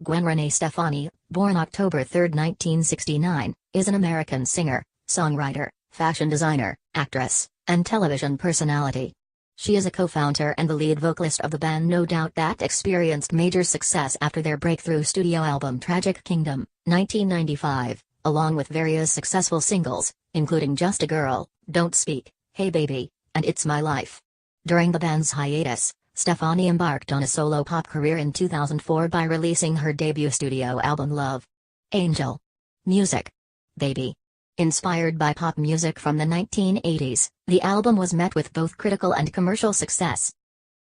Gwen Renée Stefani, born October 3, 1969, is an American singer, songwriter, fashion designer, actress, and television personality. She is a co-founder and the lead vocalist of the band No Doubt that experienced major success after their breakthrough studio album Tragic Kingdom, 1995, along with various successful singles, including Just a Girl, Don't Speak, Hey Baby, and It's My Life. During the band's hiatus, Stefani embarked on a solo pop career in 2004 by releasing her debut studio album Love, Angel, Music, Baby. Inspired by pop music from the 1980s, the album was met with both critical and commercial success.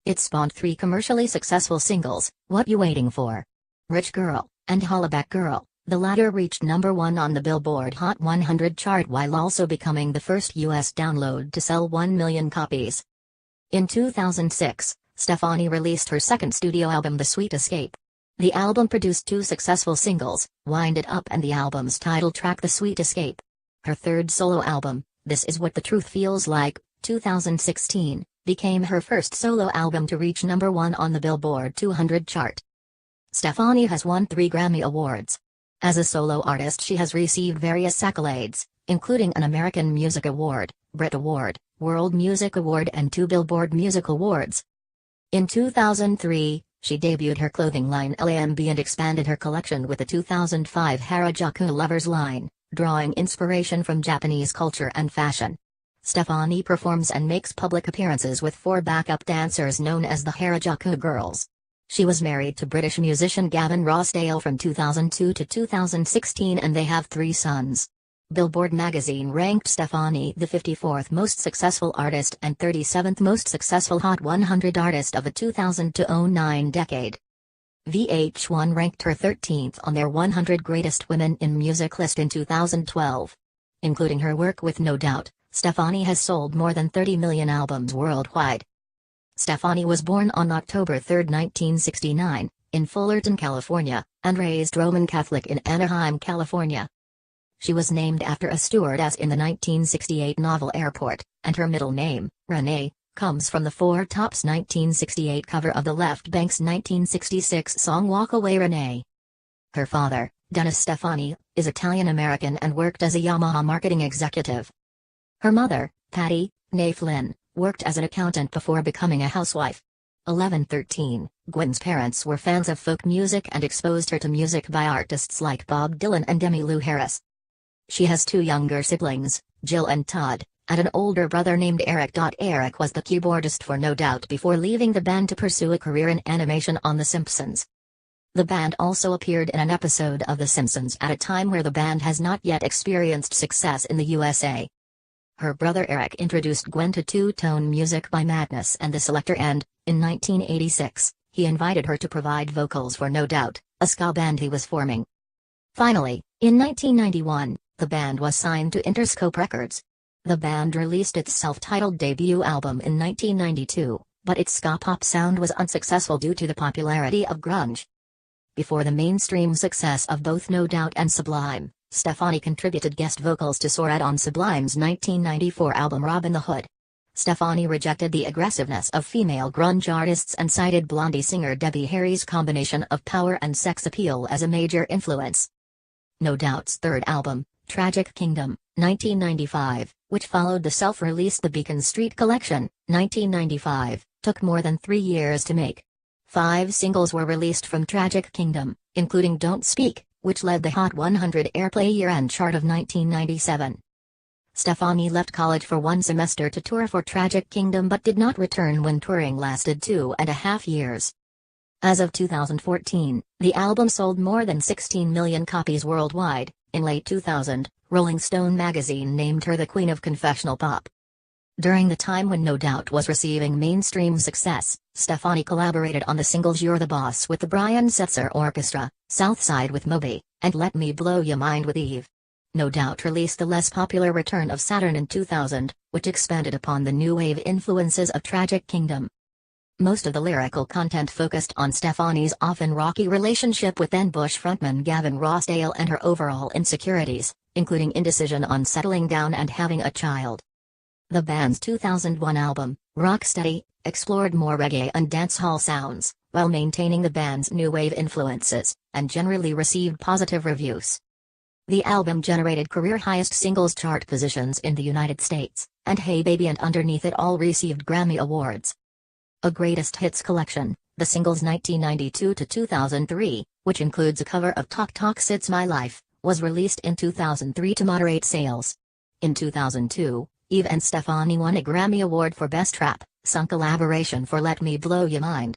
It spawned 3 commercially successful singles, What You Waiting For?, Rich Girl, and Hollaback Girl. The latter reached #1 on the Billboard Hot 100 chart while also becoming the first U.S. download to sell 1 million copies. In 2006, Stefani released her second studio album The Sweet Escape. The album produced 2 successful singles, Wind It Up and the album's title track The Sweet Escape. Her third solo album, This Is What the Truth Feels Like, 2016, became her first solo album to reach #1 on the Billboard 200 chart. Stefani has won 3 Grammy Awards. As a solo artist she has received various accolades, including an American Music Award, Brit Award, World Music Award and 2 Billboard Music Awards. In 2003, she debuted her clothing line LAMB and expanded her collection with the 2005 Harajuku Lovers line, drawing inspiration from Japanese culture and fashion. Stefani performs and makes public appearances with 4 backup dancers known as the Harajuku Girls. She was married to British musician Gavin Rossdale from 2002 to 2016 and they have 3 sons. Billboard magazine ranked Stefani the 54th most successful artist and 37th most successful Hot 100 artist of the 2000-09 decade. VH1 ranked her 13th on their 100 Greatest Women in Music list in 2012. Including her work with No Doubt, Stefani has sold more than 30 million albums worldwide. Stefani was born on October 3, 1969, in Fullerton, California, and raised Roman Catholic in Anaheim, California. She was named after a stewardess in the 1968 novel Airport, and her middle name, Renée, comes from the Four Tops 1968 cover of the Left Bank's 1966 song Walk Away Renée. Her father, Dennis Stefani, is Italian-American and worked as a Yamaha marketing executive. Her mother, Patty, née Flynn, worked as an accountant before becoming a housewife. 11-13, Gwen's parents were fans of folk music and exposed her to music by artists like Bob Dylan and Emmylou Harris. She has 2 younger siblings, Jill and Todd, and an older brother named Eric. Eric was the keyboardist for No Doubt before leaving the band to pursue a career in animation on The Simpsons. The band also appeared in an episode of The Simpsons at a time where the band has not yet experienced success in the USA. Her brother Eric introduced Gwen to two-tone music by Madness and the Selector and, in 1986, he invited her to provide vocals for No Doubt, a ska band he was forming. Finally, in 1991, the band was signed to Interscope Records. The band released its self-titled debut album in 1992, but its ska pop sound was unsuccessful due to the popularity of grunge. Before the mainstream success of both No Doubt and Sublime, Stefani contributed guest vocals to Sorad on Sublime's 1994 album Robin the Hood. Stefani rejected the aggressiveness of female grunge artists and cited Blondie singer Debbie Harry's combination of power and sex appeal as a major influence. No Doubt's third album, Tragic Kingdom, 1995, which followed the self-released The Beacon Street Collection, 1995, took more than 3 years to make. 5 singles were released from Tragic Kingdom, including Don't Speak, which led the Hot 100 airplay year-end chart of 1997. Stefani left college for 1 semester to tour for Tragic Kingdom but did not return when touring lasted 2.5 years. As of 2014, the album sold more than 16 million copies worldwide. In late 2000, Rolling Stone magazine named her the Queen of Confessional Pop. During the time when No Doubt was receiving mainstream success, Stefani collaborated on the singles You're the Boss with the Brian Setzer Orchestra, Southside with Moby, and Let Me Blow Ya Mind with Eve. No Doubt released the less popular Return of Saturn in 2000, which expanded upon the new wave influences of Tragic Kingdom. Most of the lyrical content focused on Stefani's often rocky relationship with then-Bush frontman Gavin Rossdale and her overall insecurities, including indecision on settling down and having a child. The band's 2001 album, Rocksteady, explored more reggae and dancehall sounds, while maintaining the band's new wave influences, and generally received positive reviews. The album generated career-highest singles chart positions in the United States, and Hey Baby and Underneath It all received Grammy Awards. A Greatest Hits collection, the singles 1992 to 2003, which includes a cover of Talk Talk's It's My Life, was released in 2003 to moderate sales. In 2002, Eve and Stefani won a Grammy Award for Best Rap Song Collaboration for Let Me Blow Ya Mind.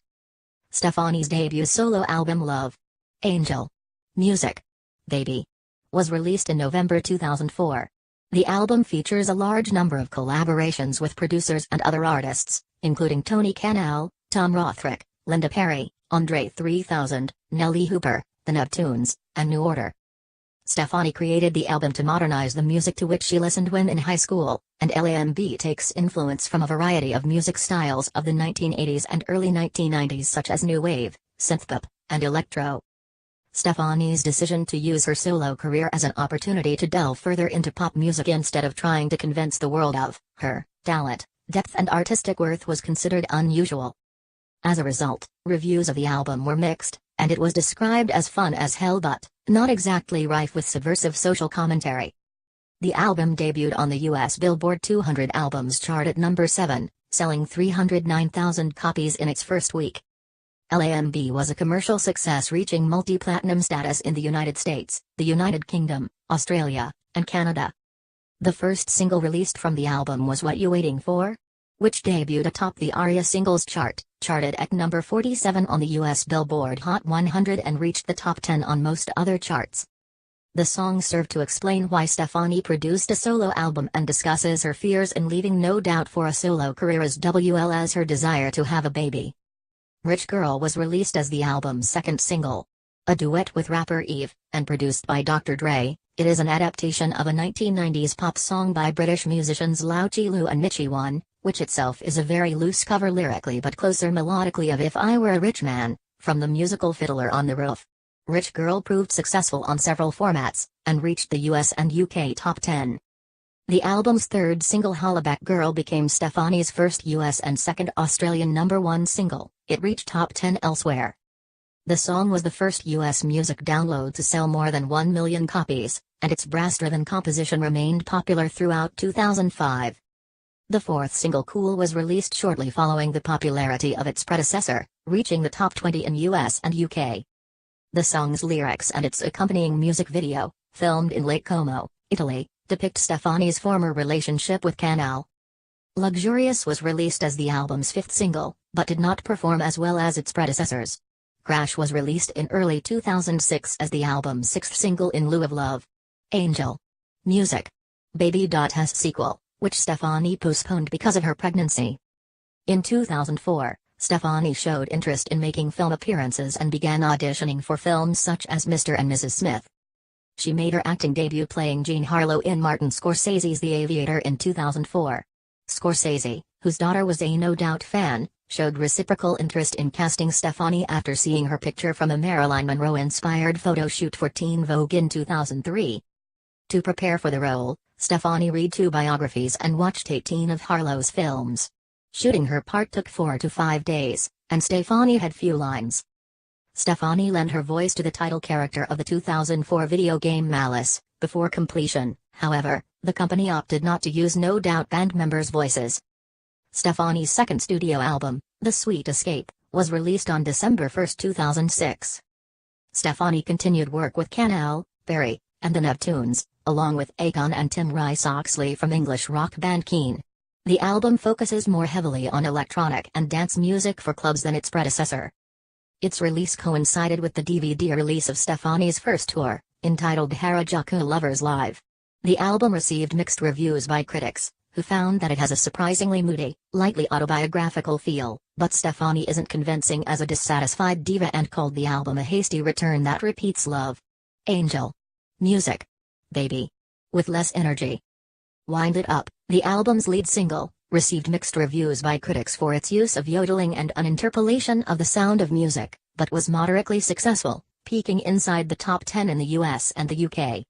Stefani's debut solo album Love, Angel, Music, Baby was released in November 2004. The album features a large number of collaborations with producers and other artists, including Tony Canal, Tom Rothrick, Linda Perry, Andre 3000, Nelly Hooper, The Neptunes, and New Order. Stefani created the album to modernize the music to which she listened when in high school, and LAMB takes influence from a variety of music styles of the 1980s and early 1990s such as new wave, synthpop, and electro. Stefani's decision to use her solo career as an opportunity to delve further into pop music instead of trying to convince the world of her talent, depth and artistic worth was considered unusual. As a result, reviews of the album were mixed, and it was described as fun as hell but not exactly rife with subversive social commentary. The album debuted on the US Billboard 200 albums chart at number 7, selling 309,000 copies in its first week. LAMB was a commercial success, reaching multi-platinum status in the United States, the United Kingdom, Australia, and Canada. The first single released from the album was What You Waiting For?, which debuted atop the ARIA Singles Chart, charted at number 47 on the US Billboard Hot 100 and reached the top 10 on most other charts. The song served to explain why Stefani produced a solo album and discusses her fears in leaving no doubt for a solo career as well as her desire to have a baby. Rich Girl was released as the album's second single. A duet with rapper Eve, and produced by Dr. Dre, it is an adaptation of a 1990s pop song by British musicians Lau Chi Lu and Mitchie One, which itself is a very loose cover lyrically but closer melodically of If I Were a Rich Man, from the musical Fiddler on the Roof. Rich Girl proved successful on several formats, and reached the US and UK top 10. The album's third single Hollaback Girl became Stefani's first US and second Australian number 1 single. It reached top 10 elsewhere. The song was the first US music download to sell more than 1 million copies, and its brass-driven composition remained popular throughout 2005. The fourth single Cool was released shortly following the popularity of its predecessor, reaching the top 20 in US and UK. The song's lyrics and its accompanying music video, filmed in Lake Como, Italy, depict Stefani's former relationship with Canal. Luxurious was released as the album's fifth single, but did not perform as well as its predecessors. Crash was released in early 2006 as the album's sixth single in lieu of Love, Angel, Music, Baby.'s sequel, which Stefani postponed because of her pregnancy. In 2004, Stefani showed interest in making film appearances and began auditioning for films such as Mr. and Mrs. Smith. She made her acting debut playing Jean Harlow in Martin Scorsese's The Aviator in 2004. Scorsese, whose daughter was a No Doubt fan, showed reciprocal interest in casting Stefani after seeing her picture from a Marilyn Monroe-inspired photo shoot for Teen Vogue in 2003. To prepare for the role, Stefani read 2 biographies and watched 18 of Harlow's films. Shooting her part took 4 to 5 days, and Stefani had few lines. Stefani lent her voice to the title character of the 2004 video game Malice. Before completion, however, the company opted not to use No Doubt band members' voices. Stefani's second studio album, The Sweet Escape, was released on December 1, 2006. Stefani continued work with Canal, Barry, and the Neptunes, along with Akon and Tim Rice-Oxley from English rock band Keane. The album focuses more heavily on electronic and dance music for clubs than its predecessor. Its release coincided with the DVD release of Stefani's first tour, entitled Harajuku Lovers Live. The album received mixed reviews by critics, who found that it has a surprisingly moody, lightly autobiographical feel, but Stefani isn't convincing as a dissatisfied diva and called the album a hasty return that repeats Love, Angel, Music, Baby, with less energy. Wind It Up, the album's lead single, received mixed reviews by critics for its use of yodeling and an interpolation of the sound of music, but was moderately successful, peaking inside the top 10 in the US and the UK.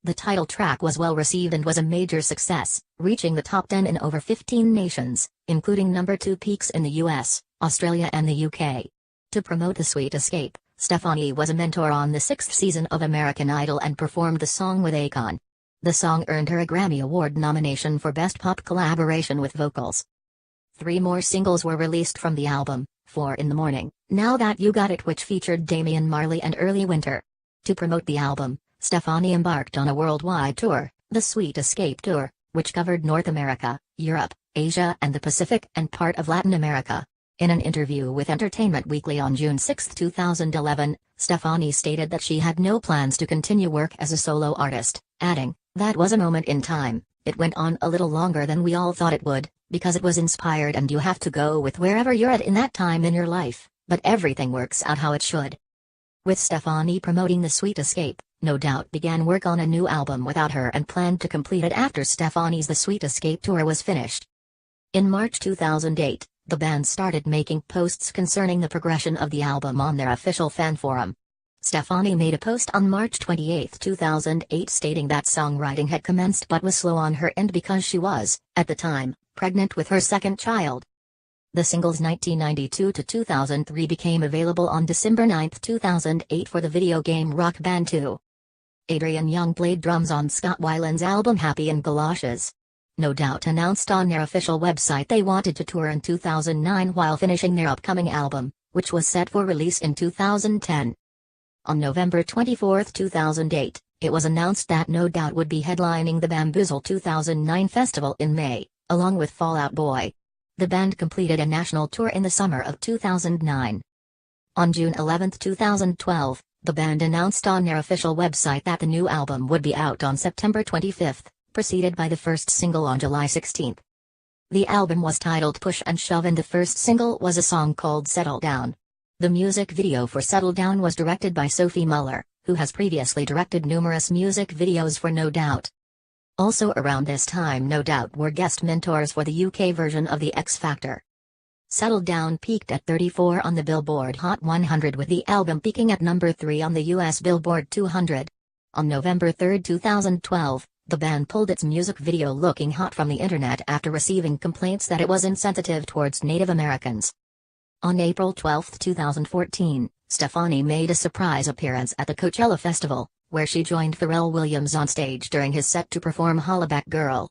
The title track was well received and was a major success, reaching the top 10 in over 15 nations, including number 2 peaks in the US, Australia and the UK. To promote The Sweet Escape, Stefani was a mentor on the 6th season of American Idol and performed the song with Akon. The song earned her a Grammy Award nomination for Best Pop Collaboration with Vocals. 3 more singles were released from the album: 4 in the Morning, Now That You Got It, which featured Damian Marley, and Early Winter. To promote the album, Stefani embarked on a worldwide tour, the Sweet Escape Tour, which covered North America, Europe, Asia and the Pacific and part of Latin America. In an interview with Entertainment Weekly on June 6, 2011, Stefani stated that she had no plans to continue work as a solo artist, adding, "That was a moment in time. It went on a little longer than we all thought it would, because it was inspired, and you have to go with wherever you're at in that time in your life, but everything works out how it should." With Stefani promoting The Sweet Escape, No Doubt began work on a new album without her and planned to complete it after Stefani's The Sweet Escape tour was finished. In March 2008, the band started making posts concerning the progression of the album on their official fan forum. Stefani made a post on March 28, 2008 stating that songwriting had commenced but was slow on her end because she was, at the time, pregnant with her second child. The singles 1992 to 2003 became available on December 9, 2008 for the video game Rock Band 2. Adrian Young played drums on Scott Weiland's album Happy in Galoshes. No Doubt announced on their official website they wanted to tour in 2009 while finishing their upcoming album, which was set for release in 2010. On November 24, 2008, it was announced that No Doubt would be headlining the Bamboozle 2009 festival in May, along with Fall Out Boy. The band completed a national tour in the summer of 2009. On June 11, 2012, the band announced on their official website that the new album would be out on September 25, preceded by the first single on July 16. The album was titled Push and Shove, and the first single was a song called Settle Down. The music video for Settle Down was directed by Sophie Muller, who has previously directed numerous music videos for No Doubt. Also around this time, No Doubt were guest mentors for the UK version of The X Factor. Settle Down peaked at 34 on the Billboard Hot 100, with the album peaking at number 3 on the US Billboard 200. On November 3, 2012, the band pulled its music video Looking Hot from the internet after receiving complaints that it was insensitive towards Native Americans. On April 12, 2014, Stefani made a surprise appearance at the Coachella Festival, where she joined Pharrell Williams on stage during his set to perform Hollaback Girl.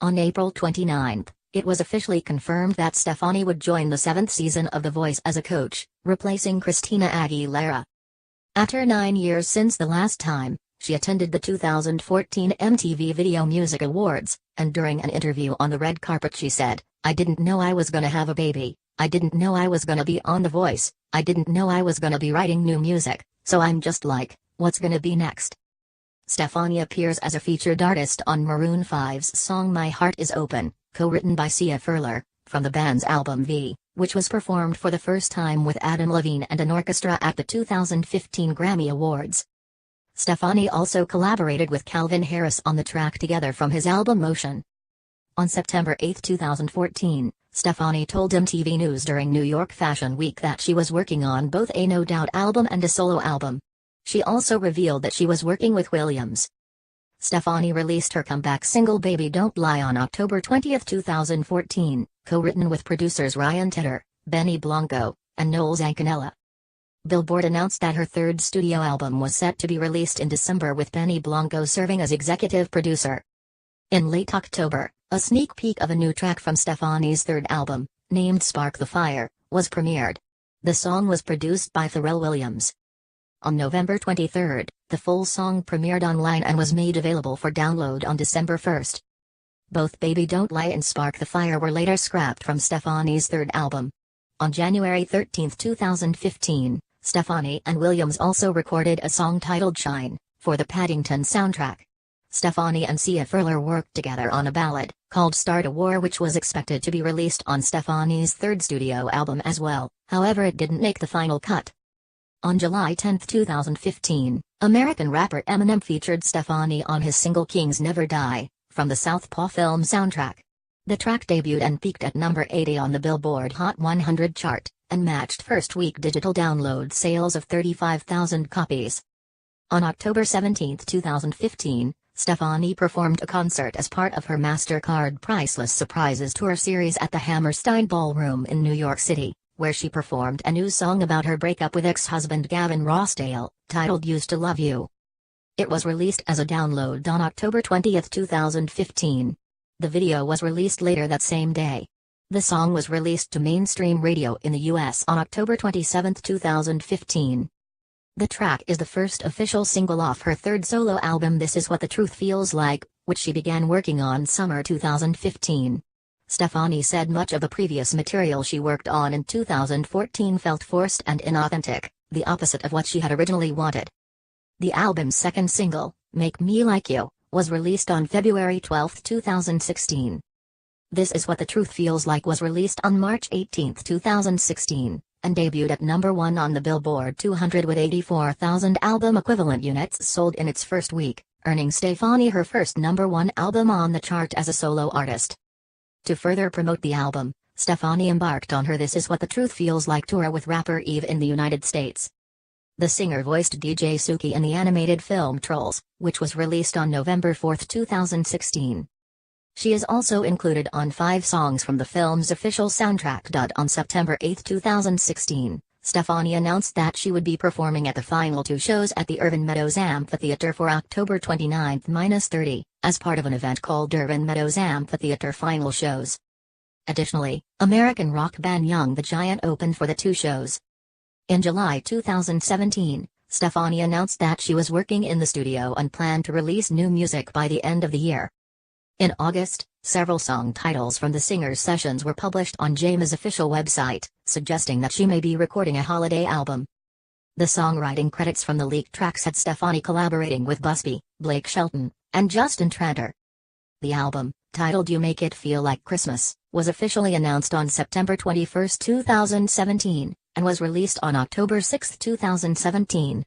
On April 29, it was officially confirmed that Stefani would join the 7th season of The Voice as a coach, replacing Christina Aguilera. After 9 years since the last time, she attended the 2014 MTV Video Music Awards, and during an interview on the red carpet she said, "I didn't know I was gonna have a baby. I didn't know I was gonna be on The Voice. I didn't know I was gonna be writing new music, so I'm just like, what's gonna be next?" Stefani appears as a featured artist on Maroon 5's song My Heart Is Open, co-written by Sia Furler, from the band's album V, which was performed for the first time with Adam Levine and an orchestra at the 2015 Grammy Awards. Stefani also collaborated with Calvin Harris on the track Together from his album Motion. On September 8, 2014, Stefani told MTV News during New York Fashion Week that she was working on both a No Doubt album and a solo album. She also revealed that she was working with Williams. Stefani released her comeback single Baby Don't Lie on October 20, 2014, co-written with producers Ryan Tedder, Benny Blanco, and Noel Zancanella. Billboard announced that her third studio album was set to be released in December, with Benny Blanco serving as executive producer. In late October, a sneak peek of a new track from Stefani's third album, named Spark the Fire, was premiered. The song was produced by Pharrell Williams. On November 23, the full song premiered online and was made available for download on December 1. Both Baby Don't Lie and Spark the Fire were later scrapped from Stefani's third album. On January 13, 2015, Stefani and Williams also recorded a song titled Shine, for the Paddington soundtrack. Stefani and Sia Furler worked together on a ballad, called Start a War, which was expected to be released on Stefani's third studio album as well, however it didn't make the final cut. On July 10, 2015, American rapper Eminem featured Stefani on his single Kings Never Die, from the Southpaw film soundtrack. The track debuted and peaked at number 80 on the Billboard Hot 100 chart, and matched first-week digital download sales of 35,000 copies. On October 17, 2015, Stefani performed a concert as part of her MasterCard Priceless Surprises tour series at the Hammerstein Ballroom in New York City, where she performed a new song about her breakup with ex-husband Gavin Rossdale, titled Used to Love You. It was released as a download on October 20, 2015. The video was released later that same day. The song was released to mainstream radio in the US on October 27, 2015. The track is the first official single off her third solo album This Is What the Truth Feels Like, which she began working on summer 2015. Stefani said much of the previous material she worked on in 2014 felt forced and inauthentic, the opposite of what she had originally wanted. The album's second single, Make Me Like You, was released on February 12, 2016. This Is What the Truth Feels Like was released on March 18, 2016, and debuted at number 1 on the Billboard 200 with 84,000 album equivalent units sold in its first week, earning Stefani her first number 1 album on the chart as a solo artist. To further promote the album, Stefani embarked on her This Is What the Truth Feels Like tour with rapper Eve in the United States. The singer voiced DJ Suki in the animated film Trolls, which was released on November 4, 2016. She is also included on 5 songs from the film's official soundtrack. On September 8, 2016, Stefani announced that she would be performing at the final 2 shows at the Irvin Meadows Amphitheater for October 29-30, as part of an event called Irvin Meadows Amphitheater Final Shows. Additionally, American rock band Young the Giant opened for the 2 shows. In July 2017, Stefani announced that she was working in the studio and planned to release new music by the end of the year. In August, several song titles from the singer's sessions were published on Jame's official website, suggesting that she may be recording a holiday album. The songwriting credits from the leaked tracks had Stefani collaborating with Busby, Blake Shelton, and Justin Tranter. The album, titled You Make It Feel Like Christmas, was officially announced on September 21, 2017, and was released on October 6, 2017.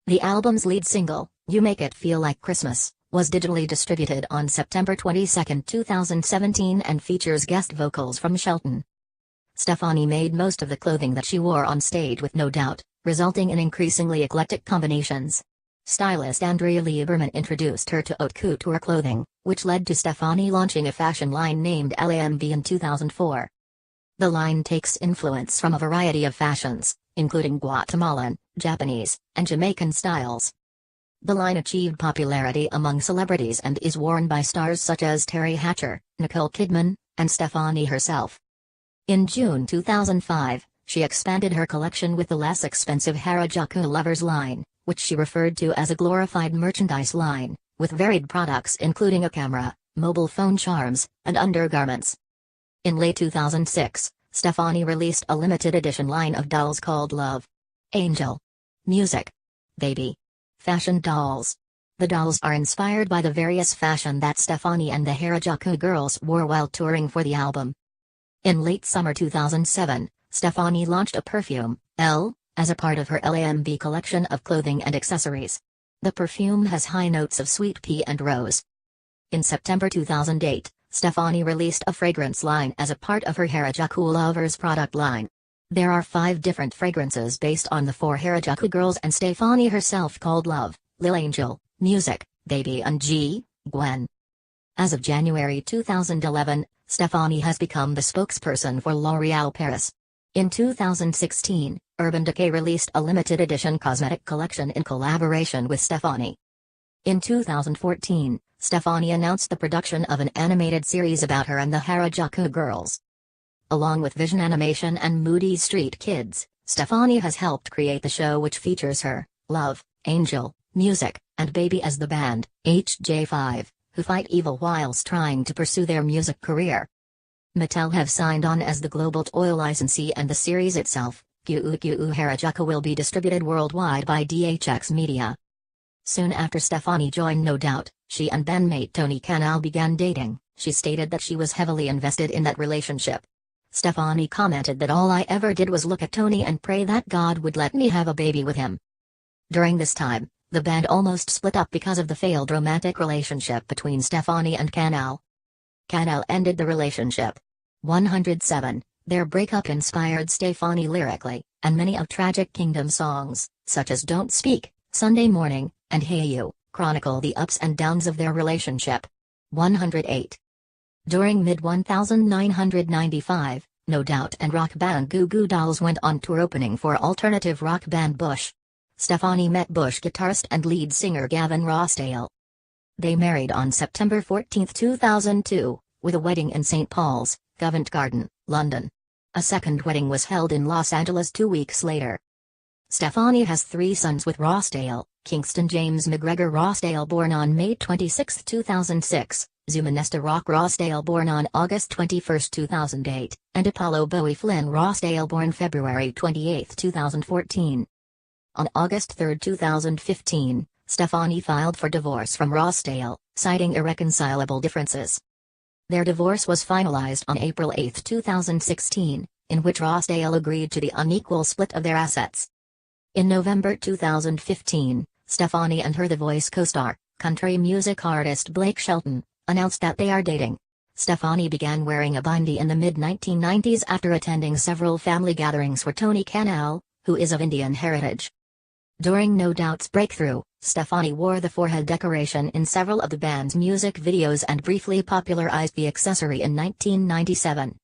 The album's lead single, You Make It Feel Like Christmas, was digitally distributed on September 22, 2017 and features guest vocals from Shelton. Stefani made most of the clothing that she wore on stage with No Doubt, resulting in increasingly eclectic combinations. Stylist Andrea Lieberman introduced her to haute couture clothing, which led to Stefani launching a fashion line named LAMB in 2004. The line takes influence from a variety of fashions, including Guatemalan, Japanese, and Jamaican styles. The line achieved popularity among celebrities and is worn by stars such as Terry Hatcher, Nicole Kidman, and Stefani herself. In June 2005, she expanded her collection with the less expensive Harajuku Lovers line, which she referred to as a glorified merchandise line, with varied products including a camera, mobile phone charms, and undergarments. In late 2006, Stefani released a limited edition line of dolls called Love, Angel, Music, Baby, Fashion dolls. The dolls are inspired by the various fashion that Stefani and the Harajuku girls wore while touring for the album. In late summer 2007, Stefani launched a perfume, Elle, as a part of her LAMB collection of clothing and accessories. The perfume has high notes of sweet pea and rose. In September 2008, Stefani released a fragrance line as a part of her Harajuku Lovers product line. There are 5 different fragrances based on the 4 Harajuku girls and Stefani herself called Love, Lil Angel, Music, Baby and Gwen. As of January 2011, Stefani has become the spokesperson for L'Oréal Paris. In 2016, Urban Decay released a limited edition cosmetic collection in collaboration with Stefani. In 2014, Stefani announced the production of an animated series about her and the Harajuku girls. Along with Vision Animation and Moody Street Kids, Stefani has helped create the show which features her, Love, Angel, Music, and Baby as the band, HJ5, who fight evil whilst trying to pursue their music career. Mattel have signed on as the global toy licensee, and the series itself, Kyu Kyu Harajuku, will be distributed worldwide by DHX Media. Soon after Stefani joined No Doubt, she and bandmate Tony Canal began dating. She stated that she was heavily invested in that relationship. Stefani commented that all I ever did was look at Tony and pray that God would let me have a baby with him. During this time, the band almost split up because of the failed romantic relationship between Stefani and Canal. Canal ended the relationship. 107. Their breakup inspired Stefani lyrically, and many of Tragic Kingdom's songs, such as Don't Speak, Sunday Morning, and Hey You, chronicle the ups and downs of their relationship. 108. During mid-1995, No Doubt and rock band Goo Goo Dolls went on tour opening for alternative rock band Bush. Stefani met Bush guitarist and lead singer Gavin Rossdale. They married on September 14, 2002, with a wedding in St. Paul's, Covent Garden, London. A second wedding was held in Los Angeles 2 weeks later. Stefani has 3 sons with Rossdale: Kingston James McGregor Rossdale, born on May 26, 2006, Zumanesta Rock Rossdale, born on August 21, 2008, and Apollo Bowie Flynn Rossdale, born February 28, 2014. On August 3, 2015, Stefani filed for divorce from Rossdale, citing irreconcilable differences. Their divorce was finalized on April 8, 2016, in which Rossdale agreed to the unequal split of their assets. In November 2015, Stefani and her The Voice co-star, country music artist Blake Shelton, announced that they are dating. Stefani began wearing a bindi in the mid-1990s after attending several family gatherings for Tony Canal, who is of Indian heritage. During No Doubt's breakthrough, Stefani wore the forehead decoration in several of the band's music videos and briefly popularized the accessory in 1997.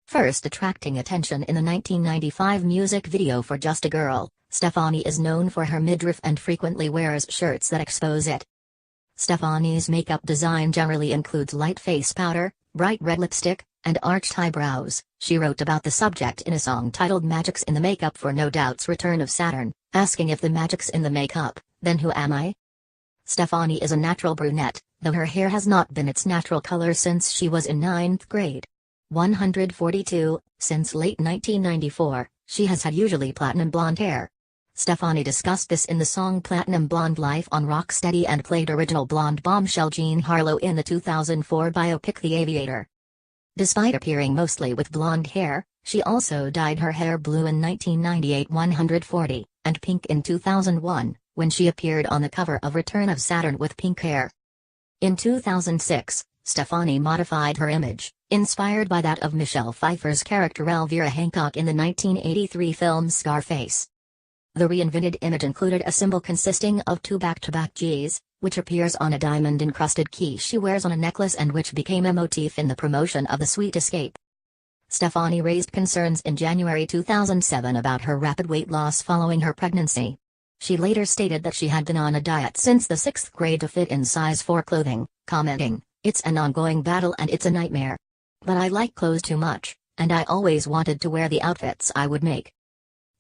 First attracting attention in the 1995 music video for Just a Girl, Stefani is known for her midriff and frequently wears shirts that expose it. Stefani's makeup design generally includes light face powder, bright red lipstick, and arched eyebrows. She wrote about the subject in a song titled Magic's in the Makeup for No Doubt's Return of Saturn, asking if the magic's in the makeup, then who am I? Stefani is a natural brunette, though her hair has not been its natural color since she was in 9th grade. 142, since late 1994, she has had usually platinum blonde hair. Stefani discussed this in the song Platinum Blonde Life on Rocksteady and played original blonde bombshell Jean Harlow in the 2004 biopic The Aviator. Despite appearing mostly with blonde hair, she also dyed her hair blue in 1998 140, and pink in 2001, when she appeared on the cover of Return of Saturn with pink hair. In 2006, Stefani modified her image, inspired by that of Michelle Pfeiffer's character Elvira Hancock in the 1983 film Scarface. The reinvented image included a symbol consisting of 2 back-to-back Gs, which appears on a diamond-encrusted key she wears on a necklace and which became a motif in the promotion of The Sweet Escape. Stefani raised concerns in January 2007 about her rapid weight loss following her pregnancy. She later stated that she had been on a diet since the 6th grade to fit in size 4 clothing, commenting, "It's an ongoing battle and it's a nightmare. But I like clothes too much, and I always wanted to wear the outfits I would make."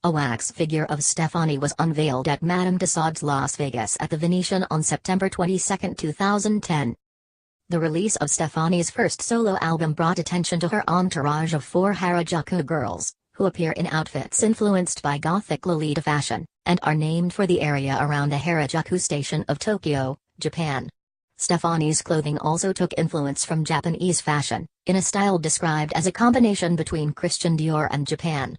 A wax figure of Stefani was unveiled at Madame Tussauds Las Vegas at the Venetian on September 22, 2010. The release of Stefani's first solo album brought attention to her entourage of 4 Harajuku girls, who appear in outfits influenced by Gothic Lolita fashion, and are named for the area around the Harajuku station of Tokyo, Japan. Stefani's clothing also took influence from Japanese fashion, in a style described as a combination between Christian Dior and Japan.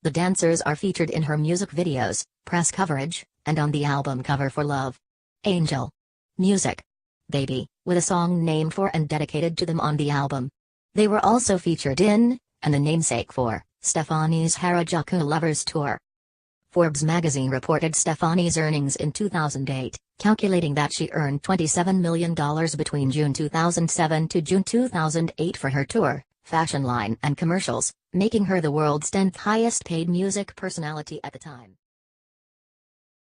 The dancers are featured in her music videos, press coverage, and on the album cover for Love, Angel, Music, Baby, with a song named for and dedicated to them on the album. They were also featured in, and the namesake for, Stefani's Harajuku Lovers Tour. Forbes magazine reported Stefani's earnings in 2008, calculating that she earned $27 million between June 2007 to June 2008 for her tour, fashion line and commercials, making her the world's 10th highest paid music personality at the time.